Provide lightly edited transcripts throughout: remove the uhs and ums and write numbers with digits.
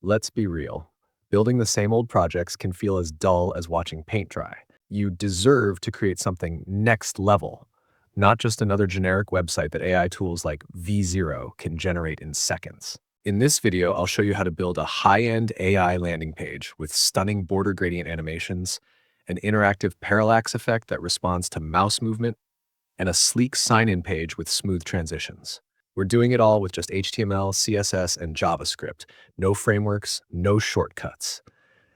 Let's be real. Building the same old projects can feel as dull as watching paint dry. You deserve to create something next level, not just another generic website that AI tools like V0 can generate in seconds. In this video, I'll show you how to build a high-end AI landing page with stunning border gradient animations, an interactive parallax effect that responds to mouse movement, and a sleek sign-in page with smooth transitions. We're doing it all with just HTML, CSS, and JavaScript. No frameworks, no shortcuts.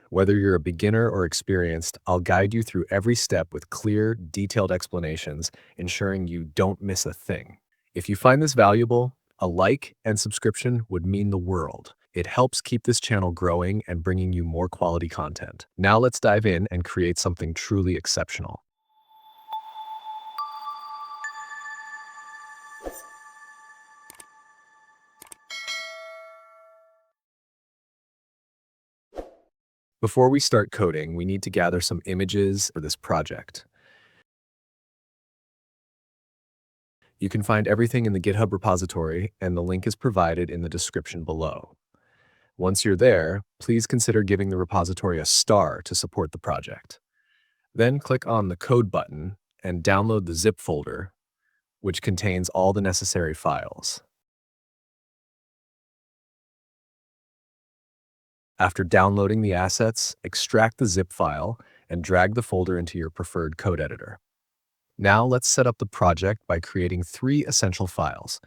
Whether you're a beginner or experienced, I'll guide you through every step with clear, detailed explanations, ensuring you don't miss a thing. If you find this valuable, a like and subscription would mean the world. It helps keep this channel growing and bringing you more quality content. Now let's dive in and create something truly exceptional. Before we start coding, we need to gather some images for this project. You can find everything in the GitHub repository, and the link is provided in the description below. Once you're there, please consider giving the repository a star to support the project. Then click on the Code button and download the zip folder, which contains all the necessary files. After downloading the assets, extract the zip file and drag the folder into your preferred code editor. Now let's set up the project by creating 3 essential files: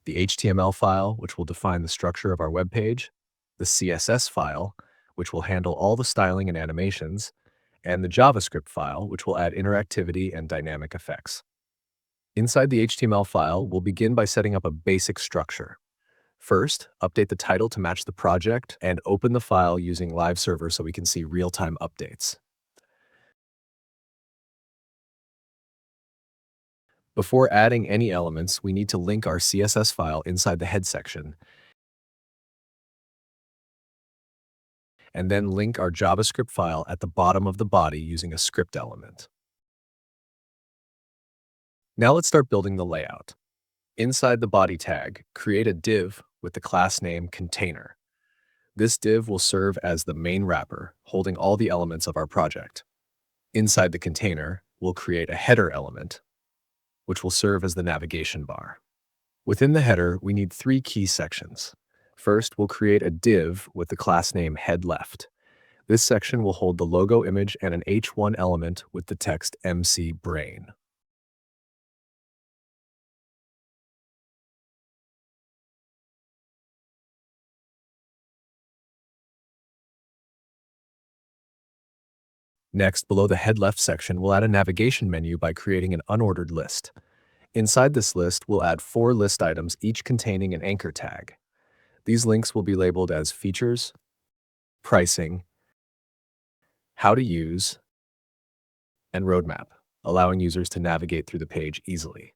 the HTML file, which will define the structure of our web page, the CSS file, which will handle all the styling and animations, and the JavaScript file, which will add interactivity and dynamic effects. Inside the HTML file, we'll begin by setting up a basic structure. First, update the title to match the project and open the file using Live Server so we can see real-time updates. Before adding any elements, we need to link our CSS file inside the head section, and then link our JavaScript file at the bottom of the body using a script element. Now let's start building the layout. Inside the body tag, create a div with the class name container. This div will serve as the main wrapper, holding all the elements of our project. Inside the container, we'll create a header element, which will serve as the navigation bar. Within the header, we need 3 key sections. First, we'll create a div with the class name headLeft. This section will hold the logo image and an h1 element with the text MC Brain. Next, below the headLeft section, we'll add a navigation menu by creating an unordered list. Inside this list, we'll add 4 list items, each containing an anchor tag. These links will be labeled as features, pricing, how to use, and roadmap, allowing users to navigate through the page easily.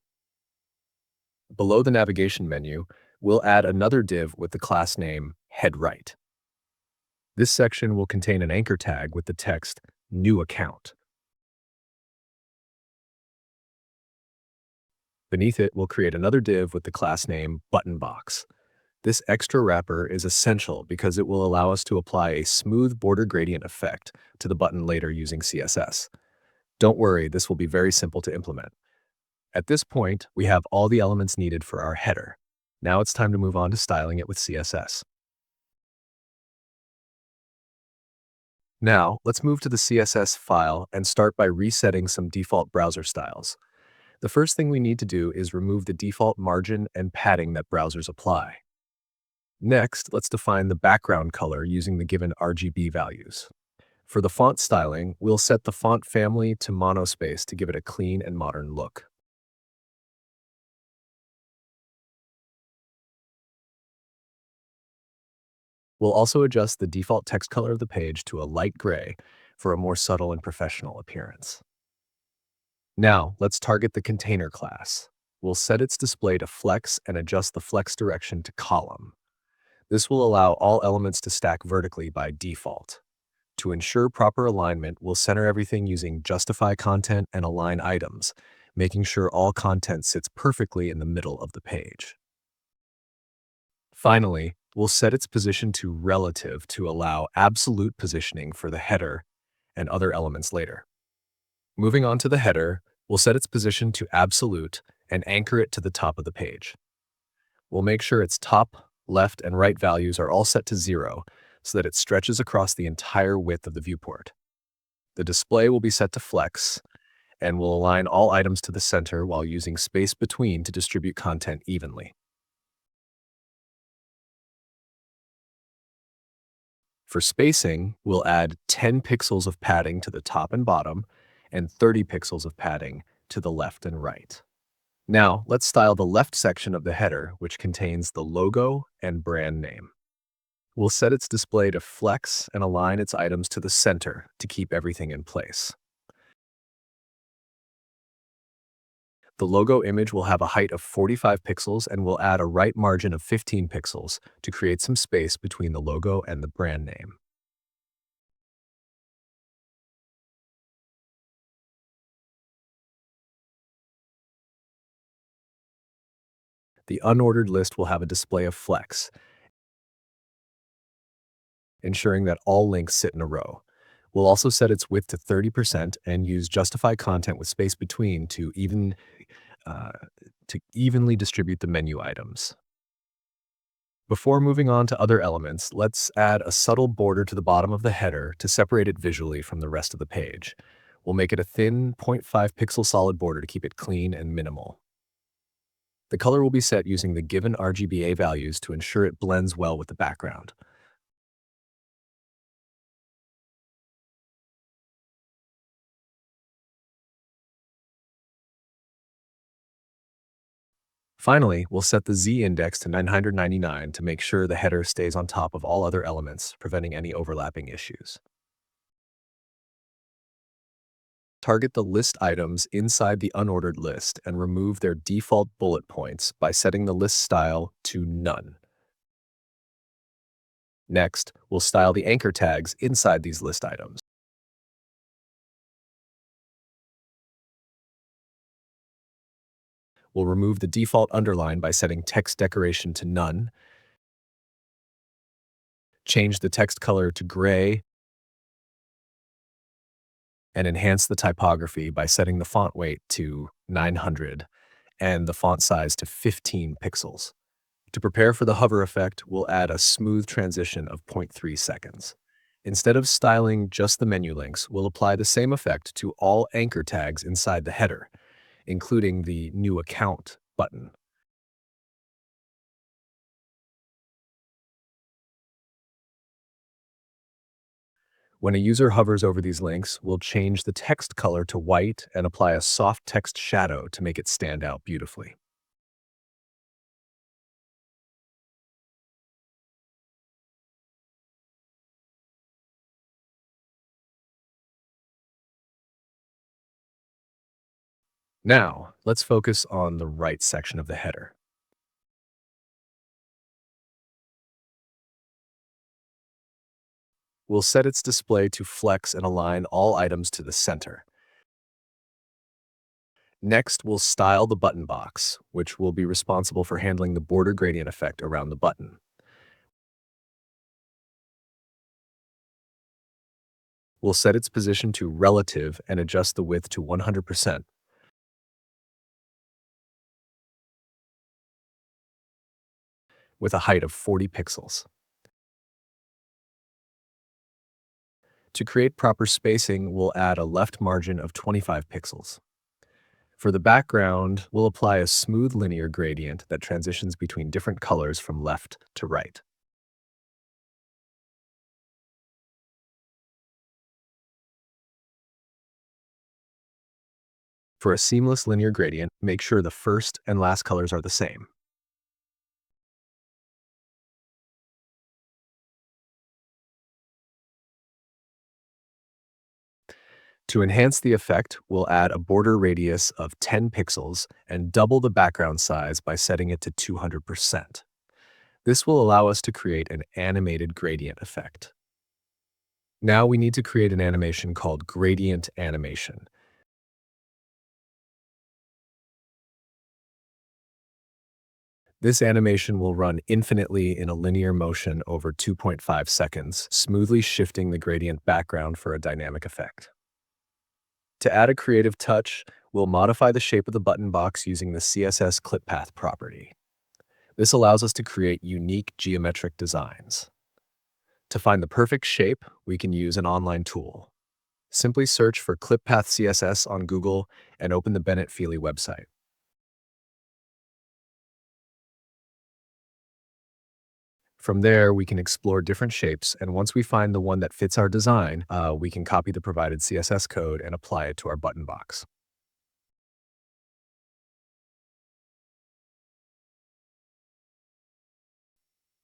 Below the navigation menu, we'll add another div with the class name headWrite. This section will contain an anchor tag with the text New Account. Beneath it, we'll create another div with the class name ButtonBox. This extra wrapper is essential because it will allow us to apply a smooth border gradient effect to the button later using CSS. Don't worry, this will be very simple to implement. At this point, we have all the elements needed for our header. Now it's time to move on to styling it with CSS. Now, let's move to the CSS file and start by resetting some default browser styles. The first thing we need to do is remove the default margin and padding that browsers apply. Next, let's define the background color using the given RGB values. For the font styling, we'll set the font family to monospace to give it a clean and modern look. We'll also adjust the default text color of the page to a light gray for a more subtle and professional appearance. Now, let's target the container class. We'll set its display to flex and adjust the flex direction to column. This will allow all elements to stack vertically by default. To ensure proper alignment, we'll center everything using justify content and align items, making sure all content sits perfectly in the middle of the page. Finally, We'll set its position to relative to allow absolute positioning for the header and other elements later. Moving on to the header, we'll set its position to absolute and anchor it to the top of the page. We'll make sure its top, left, and right values are all set to 0 so that it stretches across the entire width of the viewport. The display will be set to flex, and will align all items to the center while using space between to distribute content evenly. For spacing, we'll add 10 pixels of padding to the top and bottom, and 30 pixels of padding to the left and right. Now, let's style the left section of the header, which contains the logo and brand name. We'll set its display to flex and align its items to the center to keep everything in place. The logo image will have a height of 45 pixels and will add a right margin of 15 pixels to create some space between the logo and the brand name. The unordered list will have a display of flex, ensuring that all links sit in a row. We'll also set its width to 30% and use justify content with space between uh, to evenly distribute the menu items. Before moving on to other elements, let's add a subtle border to the bottom of the header to separate it visually from the rest of the page. We'll make it a thin 0.5 pixel solid border to keep it clean and minimal. The color will be set using the given RGBA values to ensure it blends well with the background. Finally, we'll set the z-index to 999 to make sure the header stays on top of all other elements, preventing any overlapping issues. Target the list items inside the unordered list and remove their default bullet points by setting the list style to None. Next, we'll style the anchor tags inside these list items. We'll remove the default underline by setting text decoration to None, change the text color to gray, and enhance the typography by setting the font weight to 900 and the font size to 15 pixels. To prepare for the hover effect, we'll add a smooth transition of 0.3 seconds. Instead of styling just the menu links, we'll apply the same effect to all anchor tags inside the header, including the New Account button. When a user hovers over these links, we'll change the text color to white and apply a soft text shadow to make it stand out beautifully. Now, let's focus on the right section of the header. We'll set its display to flex and align all items to the center. Next, we'll style the button box, which will be responsible for handling the border gradient effect around the button. We'll set its position to relative and adjust the width to 100%. With a height of 40 pixels. To create proper spacing, we'll add a left margin of 25 pixels. For the background, we'll apply a smooth linear gradient that transitions between different colors from left to right. For a seamless linear gradient, make sure the first and last colors are the same. To enhance the effect, we'll add a border radius of 10 pixels and double the background size by setting it to 200%. This will allow us to create an animated gradient effect. Now we need to create an animation called gradient animation. This animation will run infinitely in a linear motion over 2.5 seconds, smoothly shifting the gradient background for a dynamic effect. To add a creative touch, we'll modify the shape of the button box using the CSS clip path property. This allows us to create unique geometric designs. To find the perfect shape, we can use an online tool. Simply search for Clip Path CSS on Google and open the Bennett Feely website. From there, we can explore different shapes, and once we find the one that fits our design, we can copy the provided CSS code and apply it to our button box.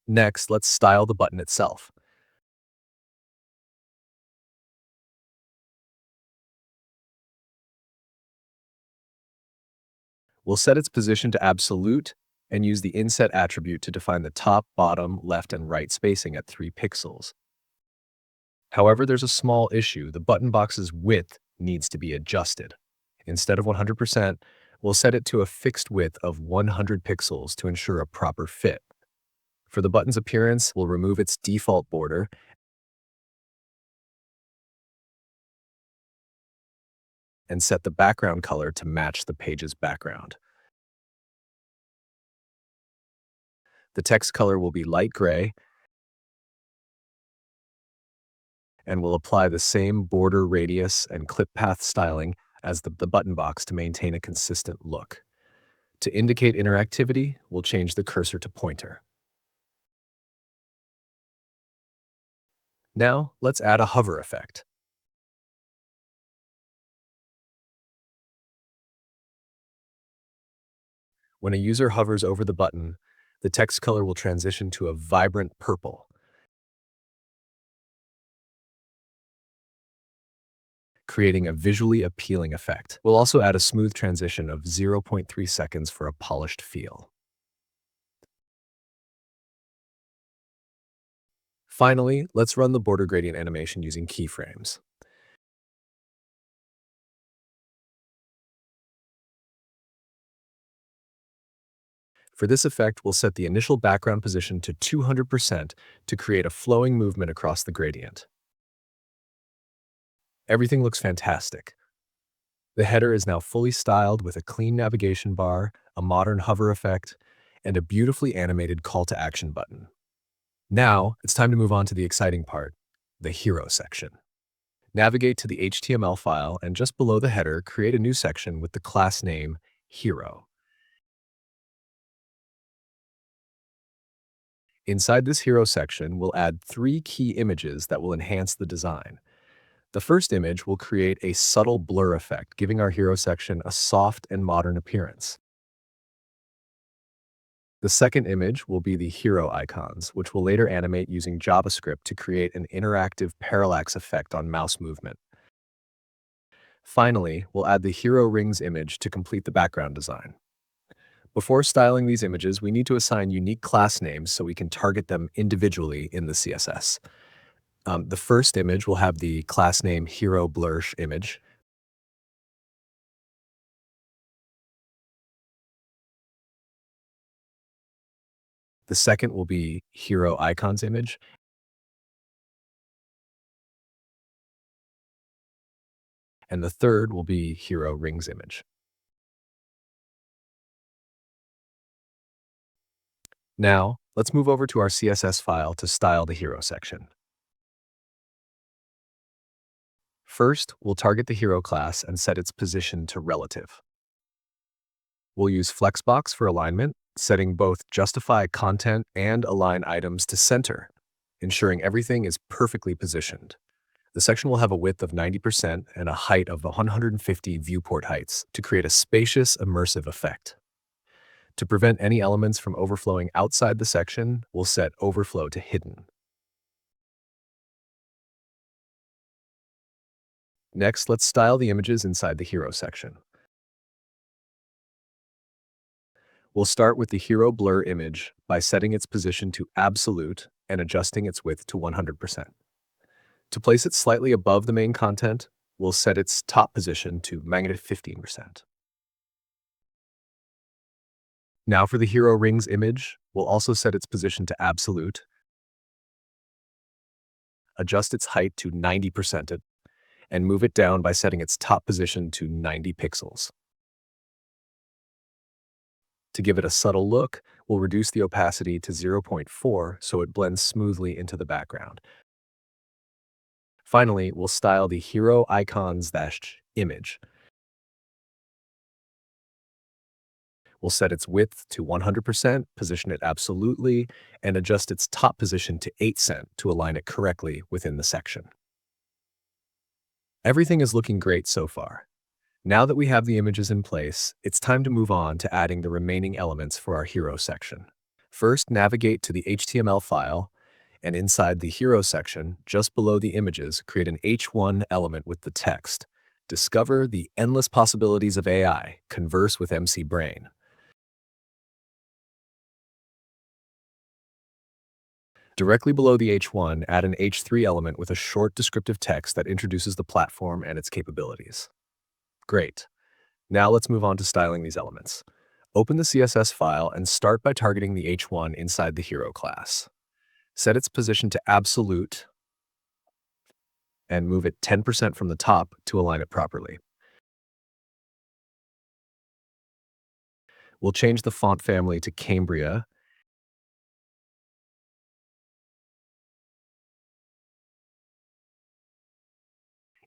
Next, let's style the button itself. We'll set its position to absolute and use the inset attribute to define the top, bottom, left, and right spacing at 3 pixels. However, there's a small issue. The button box's width needs to be adjusted. Instead of 100%, we'll set it to a fixed width of 100 pixels to ensure a proper fit. For the button's appearance, we'll remove its default border and set the background color to match the page's background. The text color will be light gray, and we'll apply the same border radius and clip path styling as the button box to maintain a consistent look. To indicate interactivity, we'll change the cursor to pointer. Now, let's add a hover effect. When a user hovers over the button, the text color will transition to a vibrant purple, creating a visually appealing effect. We'll also add a smooth transition of 0.3 seconds for a polished feel. Finally, let's run the border gradient animation using keyframes. For this effect, we'll set the initial background position to 200% to create a flowing movement across the gradient. Everything looks fantastic. The header is now fully styled with a clean navigation bar, a modern hover effect, and a beautifully animated call to action button. Now, it's time to move on to the exciting part, the hero section. Navigate to the HTML file and just below the header, create a new section with the class name hero. Inside this hero section, we'll add 3 key images that will enhance the design. The first image will create a subtle blur effect, giving our hero section a soft and modern appearance. The second image will be the hero icons, which will later animate using JavaScript to create an interactive parallax effect on mouse movement. Finally, we'll add the hero rings image to complete the background design. Before styling these images, we need to assign unique class names so we can target them individually in the CSS. The first image will have the class name hero blursh image. The second will be hero icons image. And the third will be hero rings image. Now, let's move over to our CSS file to style the hero section. First, we'll target the hero class and set its position to relative. We'll use Flexbox for alignment, setting both justify content and align items to center, ensuring everything is perfectly positioned. The section will have a width of 90% and a height of 150 viewport heights to create a spacious, immersive effect. To prevent any elements from overflowing outside the section, we'll set overflow to hidden. Next, let's style the images inside the hero section. We'll start with the hero blur image by setting its position to absolute and adjusting its width to 100%. To place it slightly above the main content, we'll set its top position to -15%. Now for the hero rings image, we'll also set its position to absolute, adjust its height to 90%, and move it down by setting its top position to 90 pixels. To give it a subtle look, we'll reduce the opacity to 0.4 so it blends smoothly into the background. Finally, we'll style the hero icons-image. We'll set its width to 100%, position it absolutely, and adjust its top position to 8% to align it correctly within the section. Everything is looking great so far. Now that we have the images in place, it's time to move on to adding the remaining elements for our hero section. First, navigate to the HTML file, and inside the hero section, just below the images, create an H1 element with the text. Discover the endless possibilities of AI. Converse with MC Brain. Directly below the H1, add an H3 element with a short descriptive text that introduces the platform and its capabilities. Great. Now let's move on to styling these elements. Open the CSS file and start by targeting the H1 inside the hero class. Set its position to absolute and move it 10% from the top to align it properly. We'll change the font family to Cambria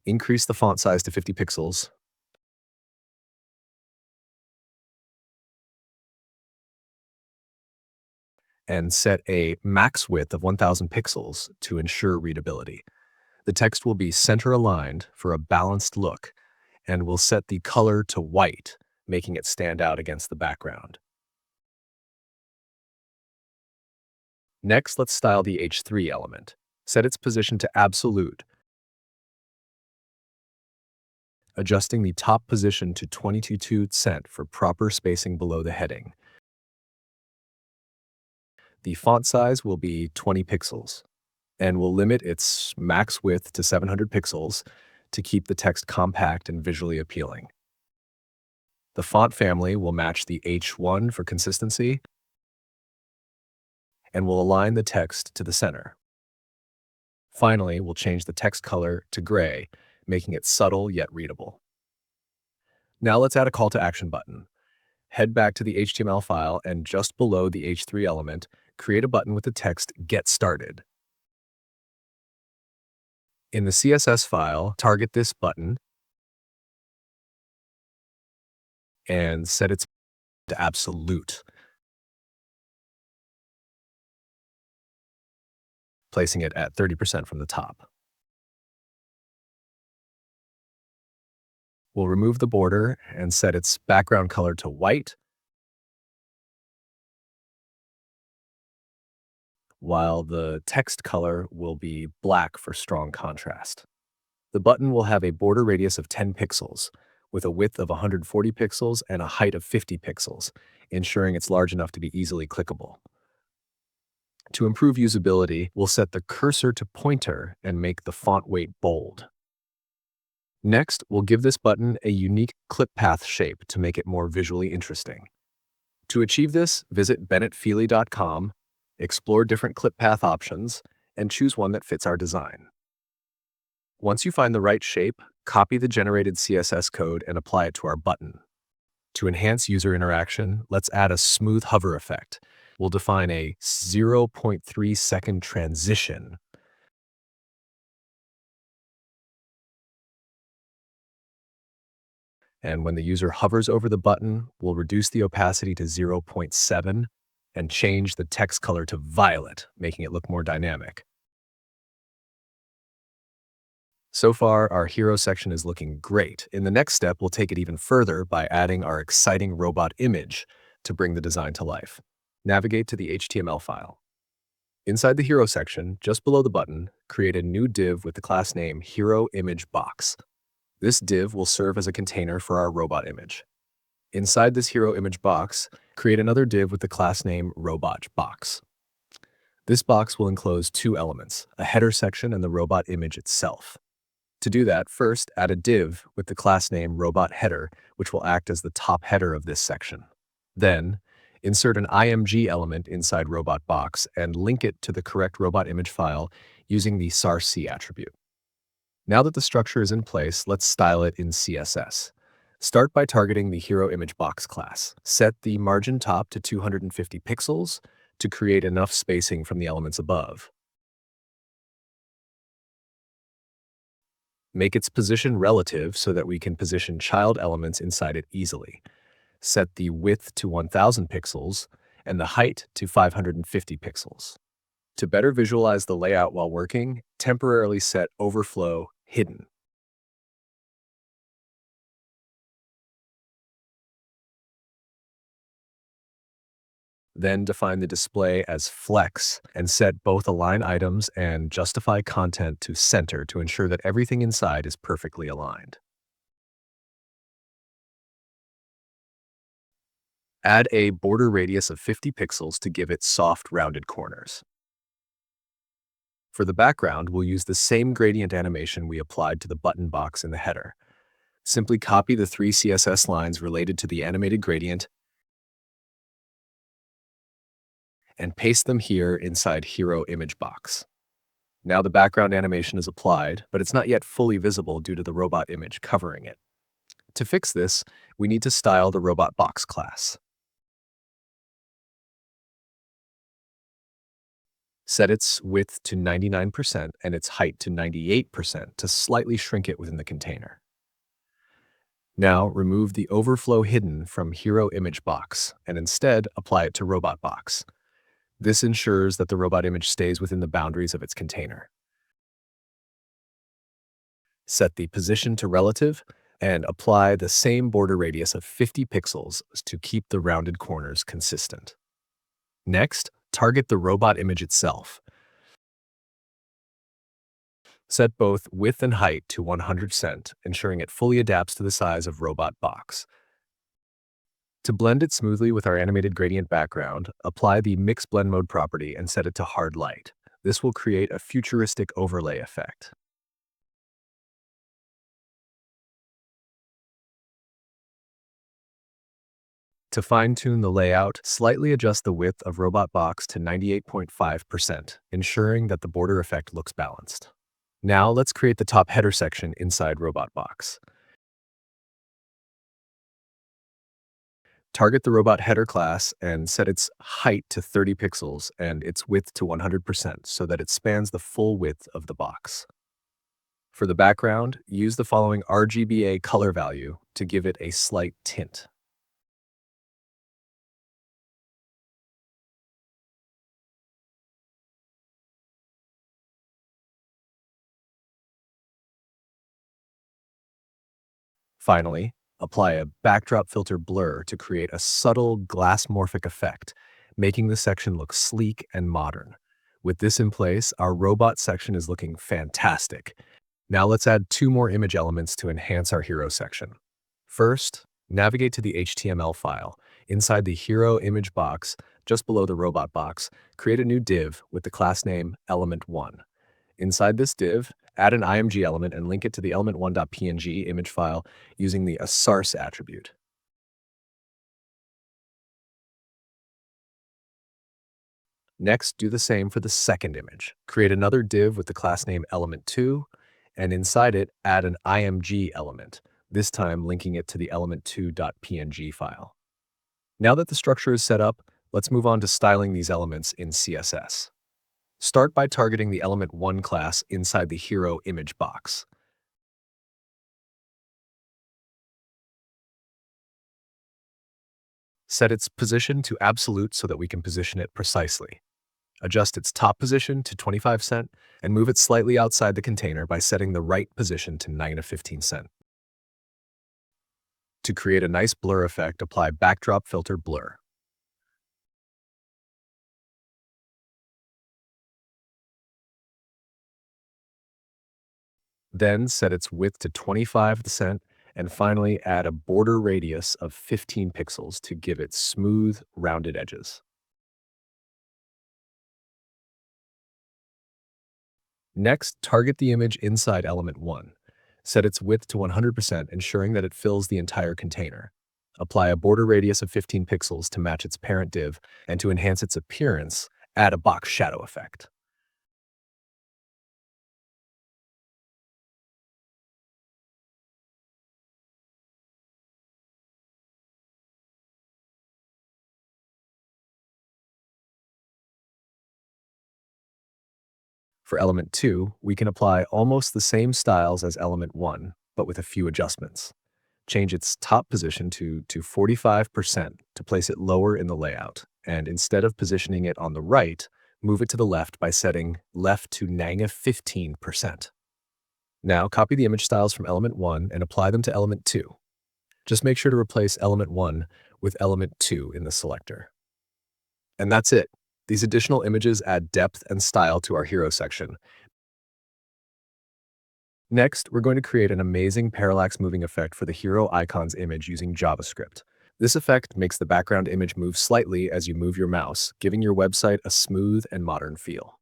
increase the font size to 50 pixels, and set a max width of 1000 pixels to ensure readability. The text will be center-aligned for a balanced look, and we'll set the color to white, making it stand out against the background. Next, let's style the H3 element. Set its position to absolute, adjusting the top position to 22% for proper spacing below the heading. The font size will be 20 pixels, and we'll limit its max width to 700 pixels to keep the text compact and visually appealing. The font family will match the H1 for consistency, and we'll align the text to the center. Finally, we'll change the text color to gray, making it subtle yet readable. Now let's add a call to action button. Head back to the HTML file and just below the H3 element, create a button with the text Get Started. In the CSS file, target this button and set its to absolute, placing it at 30% from the top. We'll remove the border and set its background color to white, while the text color will be black for strong contrast. The button will have a border radius of 10 pixels, with a width of 140 pixels and a height of 50 pixels, ensuring it's large enough to be easily clickable. To improve usability, we'll set the cursor to pointer and make the font weight bold. Next, we'll give this button a unique clip path shape to make it more visually interesting. To achieve this, visit bennettfeely.com, explore different clip path options, and choose one that fits our design. Once you find the right shape, copy the generated CSS code and apply it to our button. To enhance user interaction, let's add a smooth hover effect. We'll define a 0.3 second transition. And when the user hovers over the button, we'll reduce the opacity to 0.7 and change the text color to violet, making it look more dynamic. So far, our hero section is looking great. In the next step, we'll take it even further by adding our exciting robot image to bring the design to life. Navigate to the HTML file. Inside the hero section, just below the button, create a new div with the class name Hero Image Box. This div will serve as a container for our robot image. Inside this hero image box, create another div with the class name Robot Box. This box will enclose two elements, a header section and the robot image itself. To do that, first add a div with the class name Robot Header, which will act as the top header of this section. Then, Insert an IMG element inside robot box and link it to the correct robot image file using the sarc attribute. Now that the structure is in place, let's style it in CSS. Start by targeting the hero image box class. Set the margin top to 250 pixels to create enough spacing from the elements above. Make its position relative so that we can position child elements inside it easily. Set the width to 1000 pixels and the height to 550 pixels. To better visualize the layout while working, temporarily set overflow hidden. Then define the display as flex and set both align items and justify content to center to ensure that everything inside is perfectly aligned. Add a border radius of 50 pixels to give it soft, rounded corners. For the background, we'll use the same gradient animation we applied to the button box in the header. Simply copy the 3 CSS lines related to the animated gradient and paste them here inside Hero Image Box. Now the background animation is applied, but it's not yet fully visible due to the robot image covering it. To fix this, we need to style the robot box class. Set its width to 99% and its height to 98% to slightly shrink it within the container. Now remove the overflow hidden from Hero Image Box and instead apply it to Robot Box. This ensures that the robot image stays within the boundaries of its container. Set the position to relative and apply the same border radius of 50 pixels to keep the rounded corners consistent. Next, target the robot image itself. Set both width and height to 100%, ensuring it fully adapts to the size of robot box. To blend it smoothly with our animated gradient background, apply the Mix Blend Mode property and set it to hard light. This will create a futuristic overlay effect. To fine-tune the layout, slightly adjust the width of robot box to 98.5%, ensuring that the border effect looks balanced. Now let's create the top header section inside robot box. Target the robot header class and set its height to 30 pixels and its width to 100% so that it spans the full width of the box. For the background, use the following RGBA color value to give it a slight tint. Finally, apply a backdrop filter blur to create a subtle glass-morphic effect, making the section look sleek and modern. With this in place, our robot section is looking fantastic. Now let's add 2 more image elements to enhance our hero section. First, navigate to the HTML file. Inside the hero image box, just below the robot box, create a new div with the class name element1. Inside this div, add an IMG element and link it to the element1.png image file using the sarc attribute. Next, do the same for the second image. Create another div with the class name element2, and inside it, add an IMG element, this time linking it to the element2.png file. Now that the structure is set up, let's move on to styling these elements in CSS. Start by targeting the element1 class inside the hero image box. Set its position to absolute so that we can position it precisely. Adjust its top position to 25 cent and move it slightly outside the container by setting the right position to -15 cent. To create a nice blur effect, apply backdrop filter blur. Then set its width to 25 cent and finally add a border radius of 15 pixels to give it smooth, rounded edges. Next, target the image inside element 1. Set its width to 100%, ensuring that it fills the entire container. Apply a border radius of 15 pixels to match its parent div, and to enhance its appearance, add a box shadow effect. For element 2, we can apply almost the same styles as element 1, but with a few adjustments. Change its top position to 45% to place it lower in the layout, and instead of positioning it on the right, move it to the left by setting left to -15%. Now copy the image styles from element 1 and apply them to element 2. Just make sure to replace element 1 with element 2 in the selector. And that's it. These additional images add depth and style to our hero section. Next, we're going to create an amazing parallax moving effect for the hero icon's image using JavaScript. This effect makes the background image move slightly as you move your mouse, giving your website a smooth and modern feel.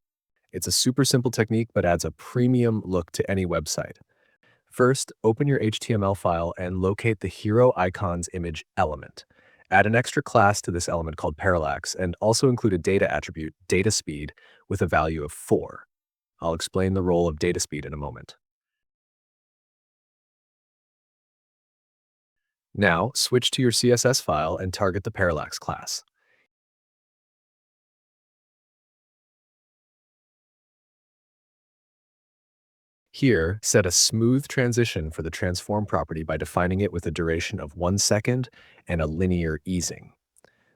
It's a super simple technique but adds a premium look to any website. First, open your HTML file and locate the hero icon's image element. Add an extra class to this element called Parallax and also include a data attribute, DataSpeed, with a value of 4. I'll explain the role of DataSpeed in a moment. Now, switch to your CSS file and target the Parallax class. Here, set a smooth transition for the transform property by defining it with a duration of 1 second and a linear easing.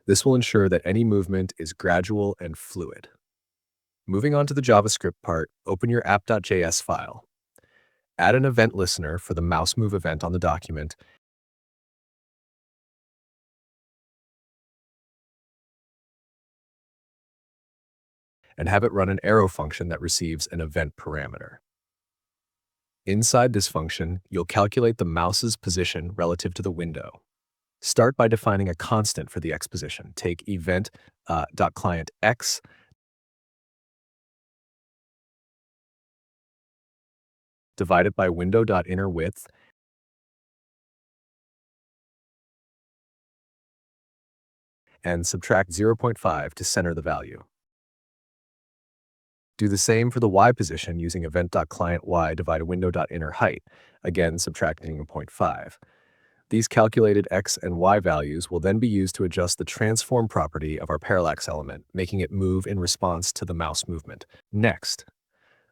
This will ensure that any movement is gradual and fluid. Moving on to the JavaScript part, open your app.js file. Add an event listener for the mouse move event on the document, and have it run an arrow function that receives an event parameter. Inside this function, you'll calculate the mouse's position relative to the window. Start by defining a constant for the x position. Take event.clientX, divide it by window.innerWidth, and subtract 0.5 to center the value. Do the same for the y position using event.clientY divided window.innerHeight, again subtracting 0.5. These calculated x and y values will then be used to adjust the transform property of our parallax element, making it move in response to the mouse movement. Next,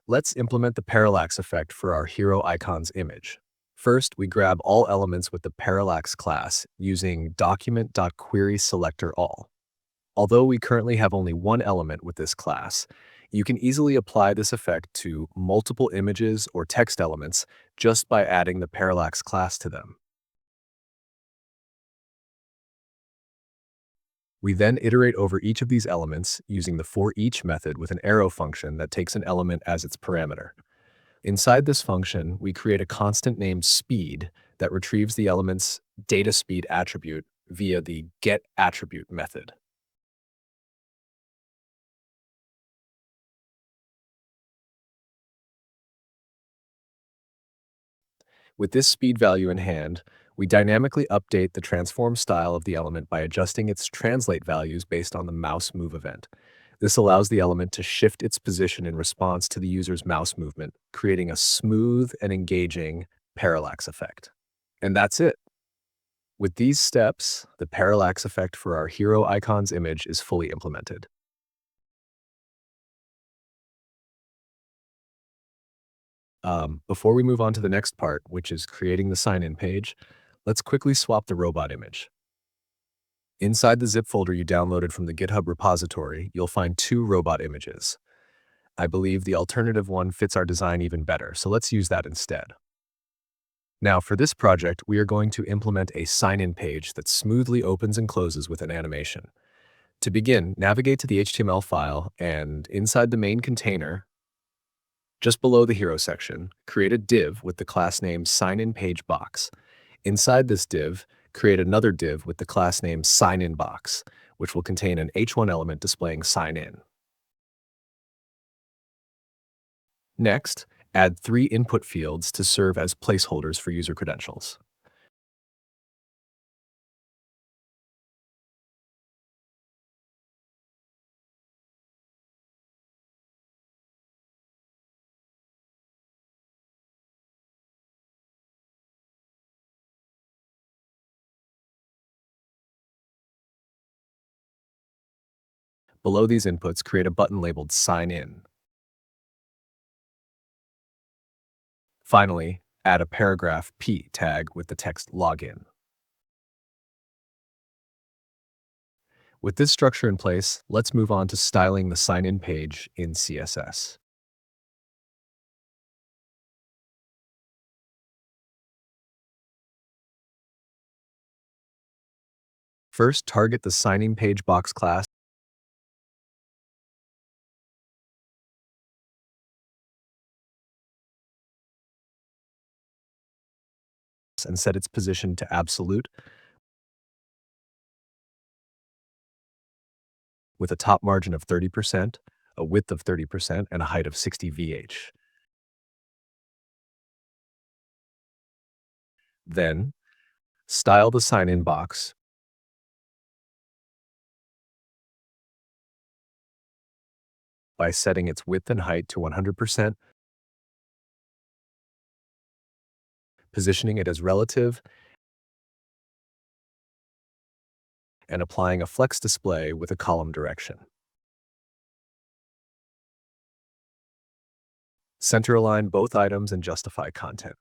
let's implement the parallax effect for our hero icon's image. First, we grab all elements with the parallax class using document.querySelectorAll. Although we currently have only one element with this class, you can easily apply this effect to multiple images or text elements just by adding the parallax class to them. We then iterate over each of these elements using the forEach method with an arrow function that takes an element as its parameter. Inside this function, we create a constant named speed that retrieves the element's DataSpeed attribute via the getAttribute method. With this speed value in hand, we dynamically update the transform style of the element by adjusting its translate values based on the mouse move event. This allows the element to shift its position in response to the user's mouse movement, creating a smooth and engaging parallax effect. And that's it. With these steps, the parallax effect for our hero icon's image is fully implemented. Before we move on to the next part, which is creating the sign-in page, let's quickly swap the robot image. Inside the zip folder you downloaded from the GitHub repository, you'll find two robot images. I believe the alternative one fits our design even better, so let's use that instead. Now, for this project, we are going to implement a sign-in page that smoothly opens and closes with an animation. To begin, navigate to the HTML file and, inside the main container, just below the hero section, create a div with the class name signInPageBox. Inside this div, create another div with the class name signInBox, which will contain an h1 element displaying sign in. Next, add 3 input fields to serve as placeholders for user credentials. Below these inputs, create a button labeled Sign In. Finally, add a paragraph P tag with the text Login. With this structure in place, let's move on to styling the sign-in page in CSS. First, target the signing page box class and set its position to absolute with a top margin of 30%, a width of 30%, and a height of 60 VH. Then, style the sign-in box by setting its width and height to 100%, positioning it as relative, and applying a flex display with a column direction. Center align both items and justify content.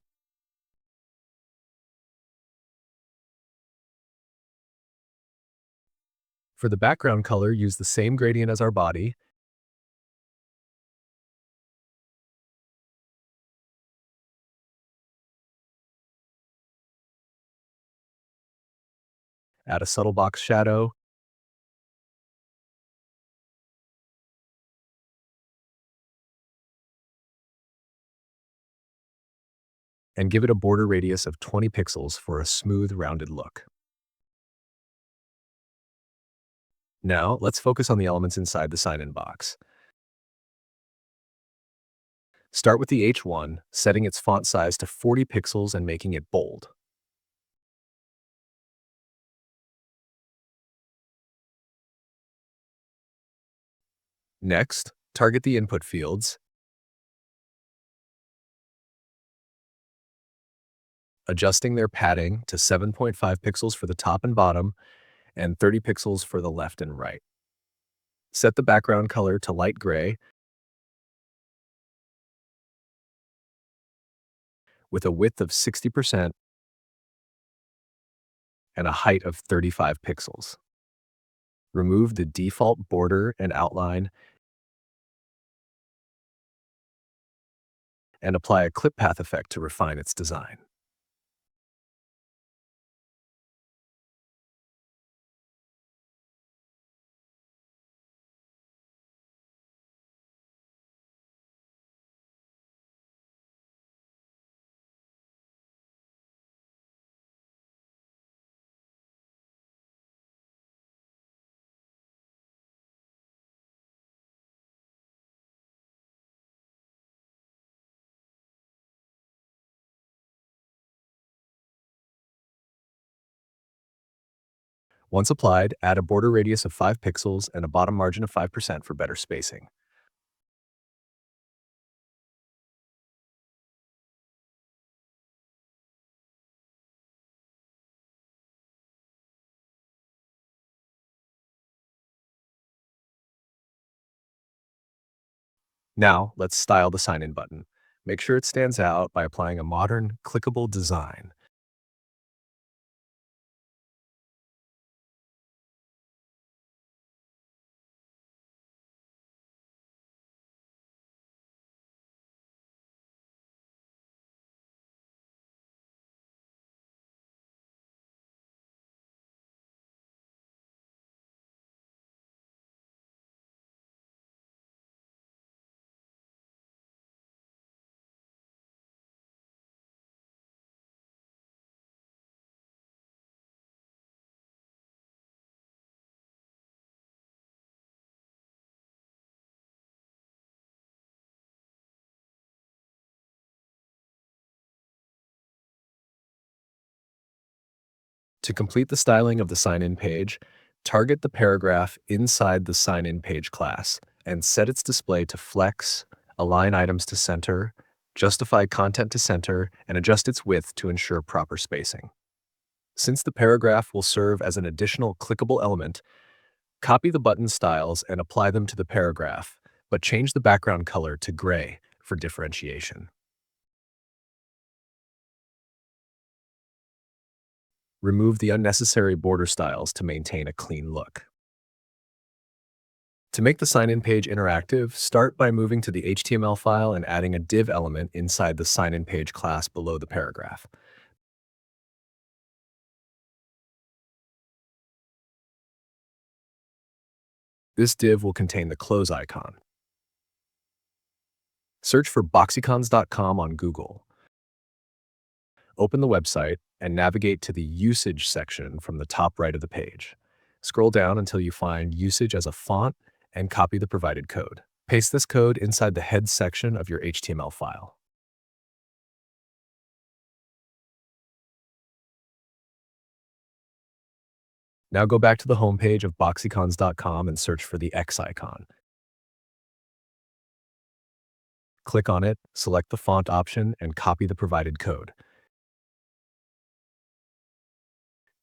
For the background color, use the same gradient as our body. Add a subtle box shadow, and give it a border radius of 20 pixels for a smooth, rounded look. Now, let's focus on the elements inside the sign-in box. Start with the H1, setting its font size to 40 pixels and making it bold. Next, target the input fields, adjusting their padding to 7.5 pixels for the top and bottom and 30 pixels for the left and right. Set the background color to light gray with a width of 60% and a height of 35 pixels. Remove the default border and outline and apply a clip path effect to refine its design. Once applied, add a border radius of 5 pixels and a bottom margin of 5% for better spacing. Now, let's style the sign-in button. Make sure it stands out by applying a modern, clickable design. To complete the styling of the sign-in page, target the paragraph inside the sign-in page class and set its display to flex, align items to center, justify content to center, and adjust its width to ensure proper spacing. Since the paragraph will serve as an additional clickable element, Copy the button styles and apply them to the paragraph, but change the background color to gray for differentiation. Remove the unnecessary border styles to maintain a clean look. To make the sign-in page interactive, start by moving to the HTML file and adding a div element inside the sign-in page class below the paragraph. This div will contain the close icon. Search for boxicons.com on Google. Open the website and navigate to the Usage section from the top right of the page. Scroll down until you find Usage as a font and copy the provided code. Paste this code inside the head section of your HTML file. Now go back to the homepage of boxicons.com and search for the X icon. Click on it, select the font option, and copy the provided code.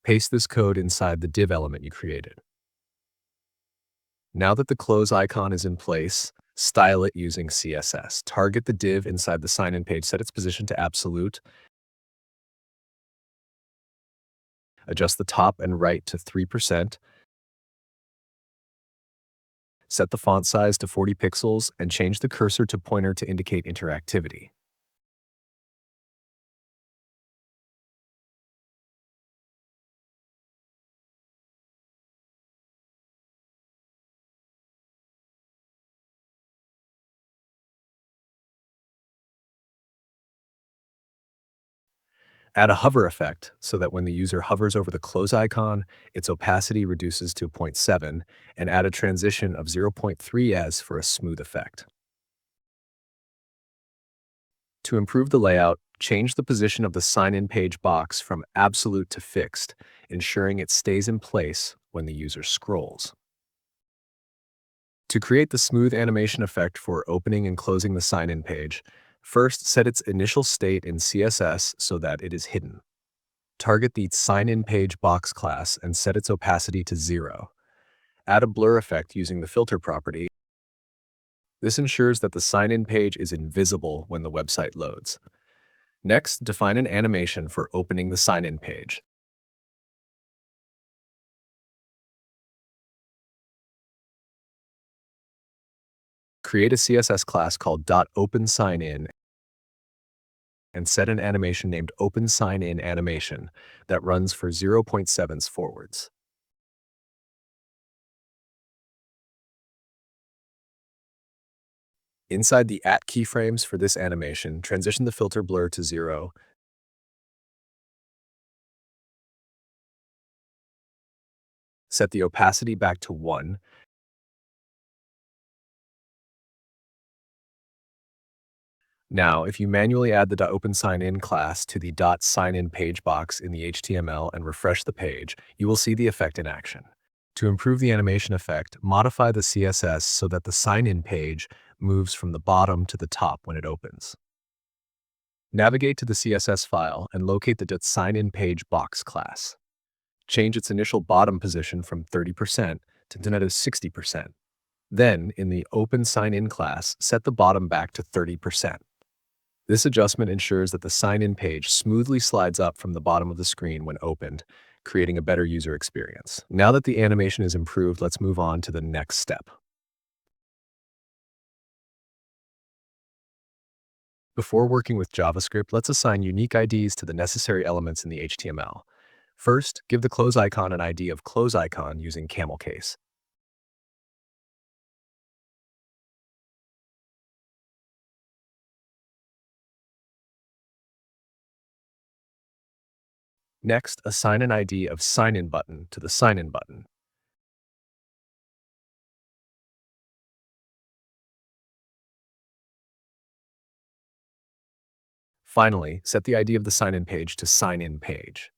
Paste this code inside the div element you created. Now that the close icon is in place, style it using CSS. Target the div inside the sign-in page, set its position to absolute, adjust the top and right to 3%, set the font size to 40 pixels, and change the cursor to pointer to indicate interactivity. Add a hover effect so that when the user hovers over the close icon, its opacity reduces to 0.7, and add a transition of 0.3s for a smooth effect. To improve the layout, change the position of the sign-in page box from absolute to fixed, ensuring it stays in place when the user scrolls. To create the smooth animation effect for opening and closing the sign-in page, first set its initial state in CSS so that it is hidden. Target the sign-in page box class and set its opacity to 0. Add a blur effect using the filter property. This ensures that the sign-in page is invisible when the website loads. Next, define an animation for opening the sign-in page. Create a CSS class called .openSignIn and set an animation named OpenSignInAnimation that runs for 0.7s forwards. Inside the @keyframes for this animation, transition the filter blur to 0, set the opacity back to 1, Now, if you manually add the .openSignIn class to the .signin page box in the HTML and refresh the page, you will see the effect in action. To improve the animation effect, modify the CSS so that the sign-in page moves from the bottom to the top when it opens. Navigate to the CSS file and locate the .signin page box class. Change its initial bottom position from 30% to denote 60%. Then, in the openSignIn class, set the bottom back to 30%. This adjustment ensures that the sign-in page smoothly slides up from the bottom of the screen when opened, creating a better user experience. Now that the animation is improved, let's move on to the next step. Before working with JavaScript, let's assign unique IDs to the necessary elements in the HTML. First, give the close icon an ID of close icon using camel case. Next, assign an ID of sign-in button to the sign-in button. Finally, set the ID of the sign-in page to sign-in page.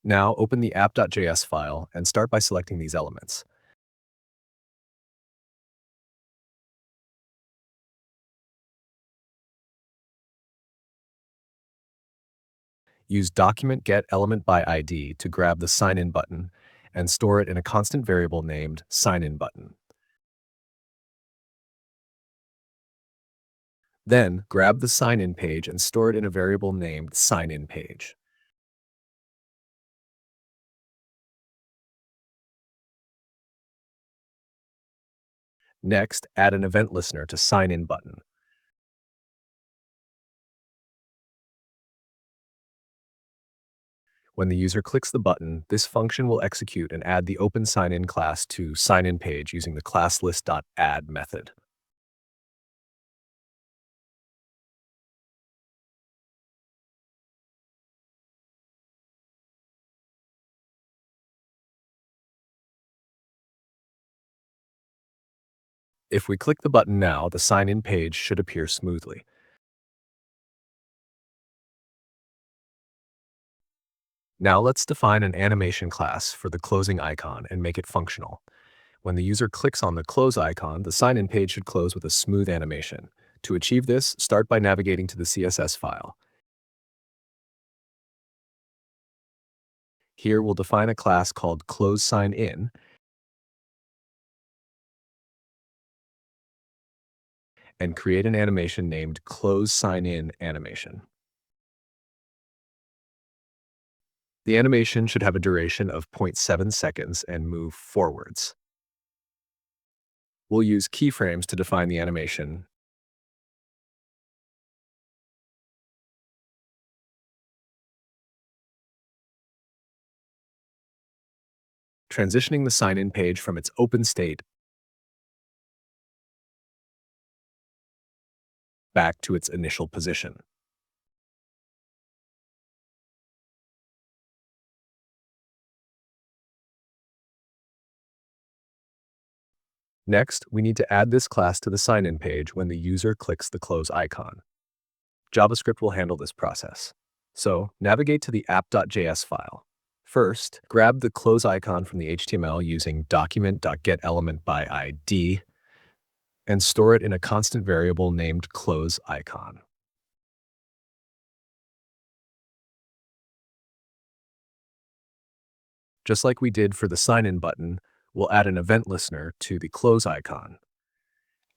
Now, open the app.js file and start by selecting these elements. Use document get element by ID to grab the sign in button and store it in a constant variable named sign in button. Then grab the sign in page and store it in a variable named sign in page. Next, add an event listener to sign in button. When the user clicks the button, this function will execute and add the open sign-in class to sign-in page using the class_list.add method. If we click the button now, the sign-in page should appear smoothly. Now let's define an animation class for the closing icon and make it functional. When the user clicks on the close icon, the sign-in page should close with a smooth animation. To achieve this, start by navigating to the CSS file. Here we'll define a class called closeSignIn and create an animation named closeSignInAnimation. The animation should have a duration of 0.7 seconds and move forwards. We'll use keyframes to define the animation. Transitioning the sign-in page from its open state back to its initial position. Next, we need to add this class to the sign-in page when the user clicks the close icon. JavaScript will handle this process. So, navigate to the app.js file. First, grab the close icon from the HTML using document.getElementById and store it in a constant variable named closeIcon. Just like we did for the sign-in button, we'll add an event listener to the close icon.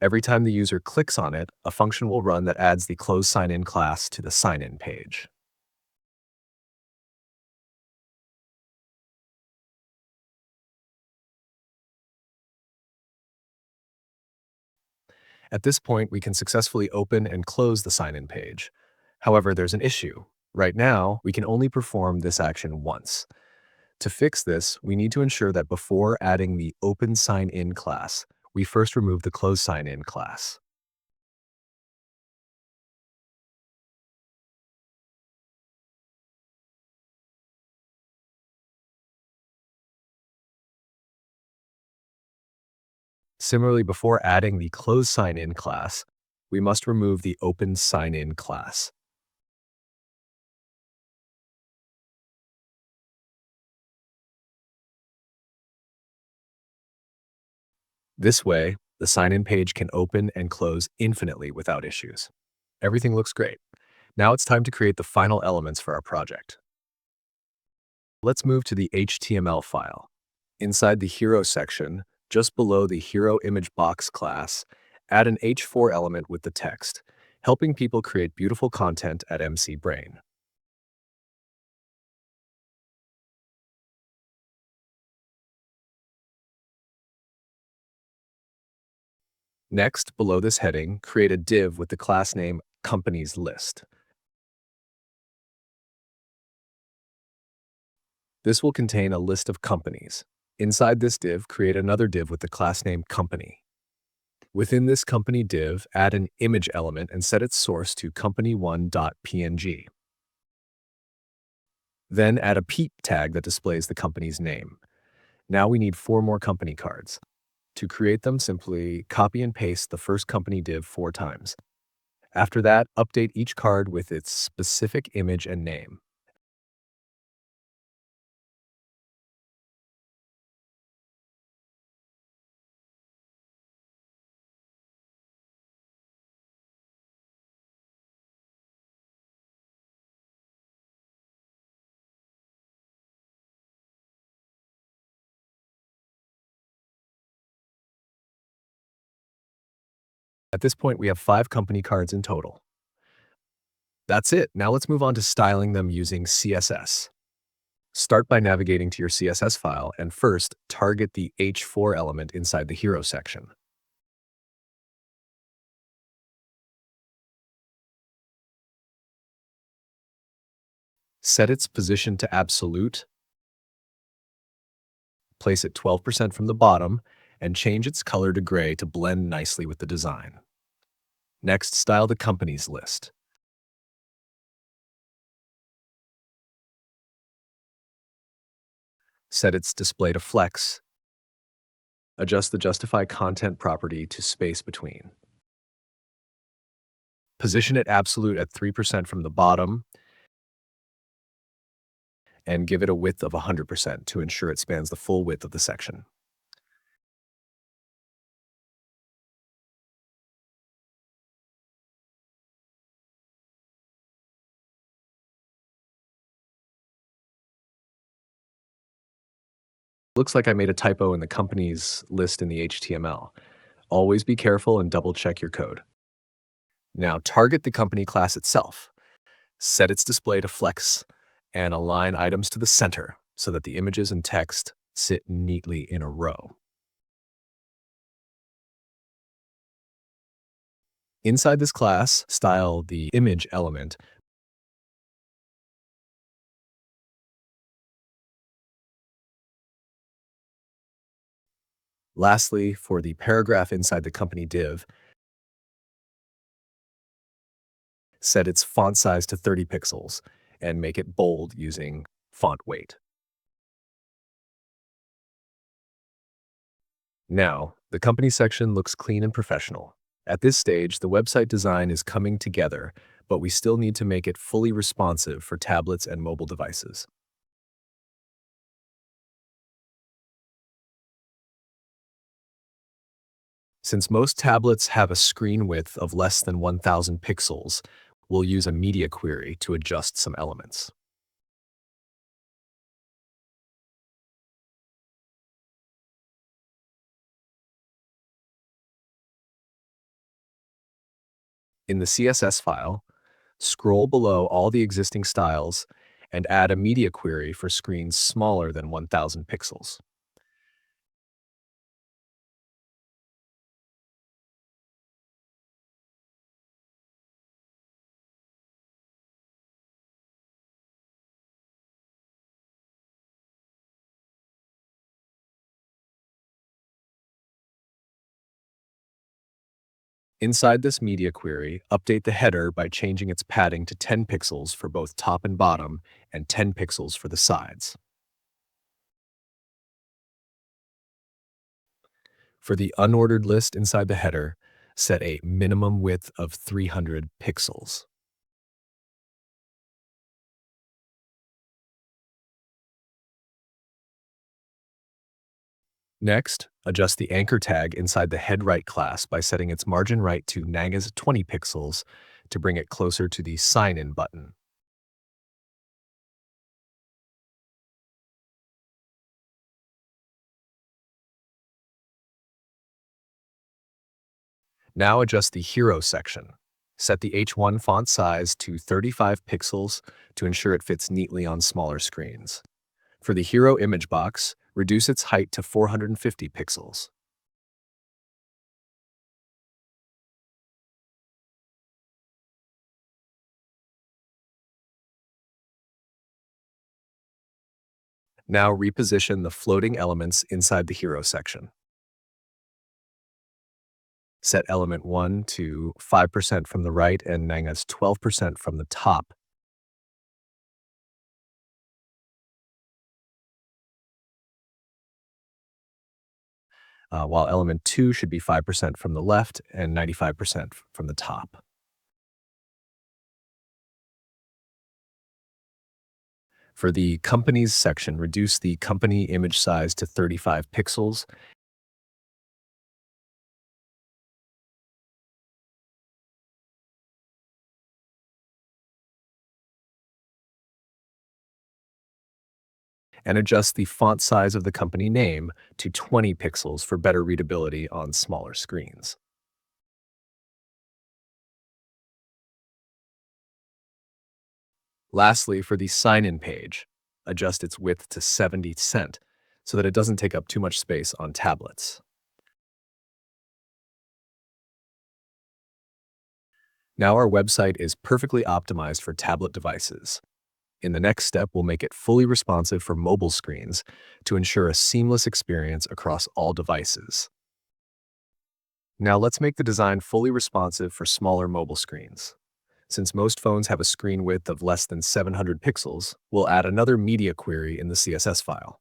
Every time the user clicks on it, a function will run that adds the close sign-in class to the sign-in page. At this point, we can successfully open and close the sign-in page. However, there's an issue. Right now, we can only perform this action once. To fix this, we need to ensure that before adding the open sign-in class, we first remove the close sign-in class. Similarly, before adding the close sign-in class, we must remove the open sign-in class. This way, the sign-in page can open and close infinitely without issues. Everything looks great. Now it's time to create the final elements for our project. Let's move to the HTML file. Inside the Hero section, just below the Hero Image Box class, add an H4 element with the text, helping people create beautiful content at MC Brain. Next, below this heading, create a div with the class name Companies List. This will contain a list of companies. Inside this div, create another div with the class name Company. Within this company div, add an image element and set its source to company1.png. Then add a peep tag that displays the company's name. Now we need 4 more company cards. To create them, simply copy and paste the first company div 4 times. After that, update each card with its specific image and name. At this point, we have 5 company cards in total. That's it. Now let's move on to styling them using CSS. Start by navigating to your CSS file and first target the H4 element inside the hero section. Set its position to absolute, place it 12% from the bottom, and change its color to gray to blend nicely with the design. Next, style the companies list. Set its display to flex. Adjust the justify content property to space between. Position it absolute at 3% from the bottom and give it a width of 100% to ensure it spans the full width of the section. Looks like I made a typo in the companies list in the HTML. Always be careful and double check your code. Now target the company class itself. Set its display to flex and align items to the center so that the images and text sit neatly in a row. Inside this class, style the image element. Lastly, for the paragraph inside the company div, set its font size to 30 pixels and make it bold using font weight. Now, the company section looks clean and professional. At this stage, the website design is coming together, but we still need to make it fully responsive for tablets and mobile devices. Since most tablets have a screen width of less than 1000 pixels, we'll use a media query to adjust some elements. In the CSS file, scroll below all the existing styles and add a media query for screens smaller than 1000 pixels. Inside this media query, update the header by changing its padding to 10 pixels for both top and bottom and 10 pixels for the sides. For the unordered list inside the header, set a minimum width of 300 pixels. Next, adjust the anchor tag inside the head right class by setting its margin right to nag as 20 pixels to bring it closer to the sign in button. Now adjust the hero section. Set the H1 font size to 35 pixels to ensure it fits neatly on smaller screens. For the hero image box, reduce its height to 450 pixels. Now reposition the floating elements inside the hero section. Set element 1 to 5% from the right and nang as 12% from the top. While element 2 should be 5% from the left and 95% from the top. For the companies section, reduce the company image size to 35 pixels and adjust the font size of the company name to 20 pixels for better readability on smaller screens. Lastly, for the sign-in page, adjust its width to 70% so that it doesn't take up too much space on tablets. Now our website is perfectly optimized for tablet devices. In the next step, we'll make it fully responsive for mobile screens to ensure a seamless experience across all devices. Now let's make the design fully responsive for smaller mobile screens. Since most phones have a screen width of less than 700 pixels, we'll add another media query in the CSS file.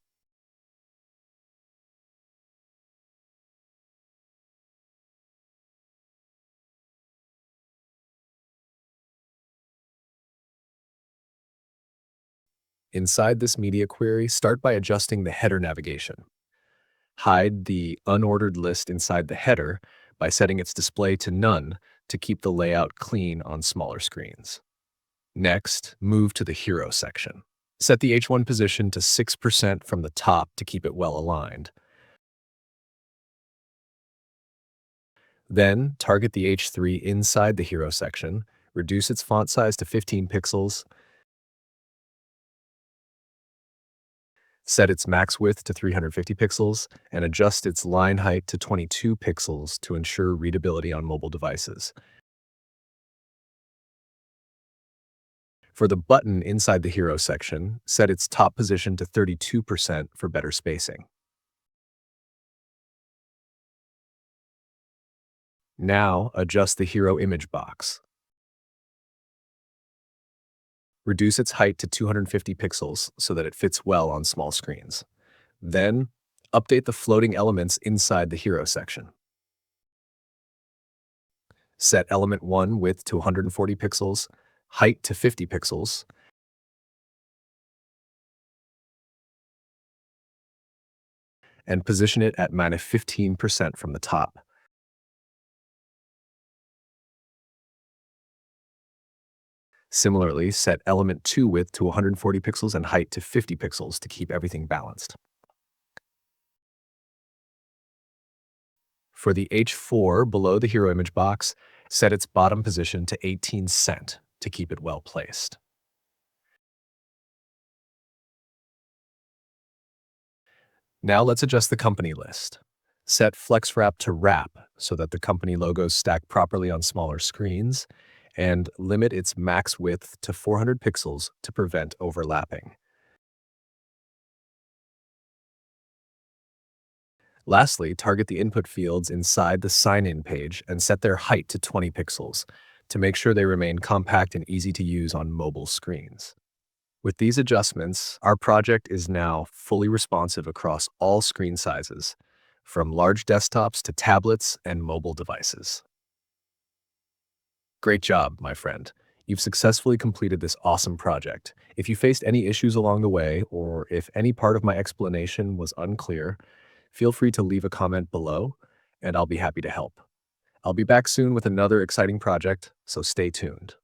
Inside this media query, start by adjusting the header navigation. Hide the unordered list inside the header by setting its display to none to keep the layout clean on smaller screens. Next, move to the hero section. Set the H1 position to 6% from the top to keep it well aligned. Then, target the H3 inside the hero section, reduce its font size to 15 pixels, set its max width to 350 pixels, and adjust its line height to 22 pixels to ensure readability on mobile devices. For the button inside the hero section, set its top position to 32% for better spacing. Now, adjust the hero image box. Reduce its height to 250 pixels so that it fits well on small screens. Then, update the floating elements inside the hero section. Set element 1 width to 140 pixels, height to 50 pixels, and position it at -15% from the top. Similarly, set element 2 width to 140 pixels and height to 50 pixels to keep everything balanced. For the H4 below the hero image box, set its bottom position to 18 cent to keep it well placed. Now let's adjust the company list. Set flex wrap to wrap so that the company logos stack properly on smaller screens, and limit its max width to 400 pixels to prevent overlapping. Lastly, target the input fields inside the sign-in page and set their height to 20 pixels to make sure they remain compact and easy to use on mobile screens. With these adjustments, our project is now fully responsive across all screen sizes, from large desktops to tablets and mobile devices. Great job, my friend. You've successfully completed this awesome project. If you faced any issues along the way, or if any part of my explanation was unclear, feel free to leave a comment below, and I'll be happy to help. I'll be back soon with another exciting project, so stay tuned.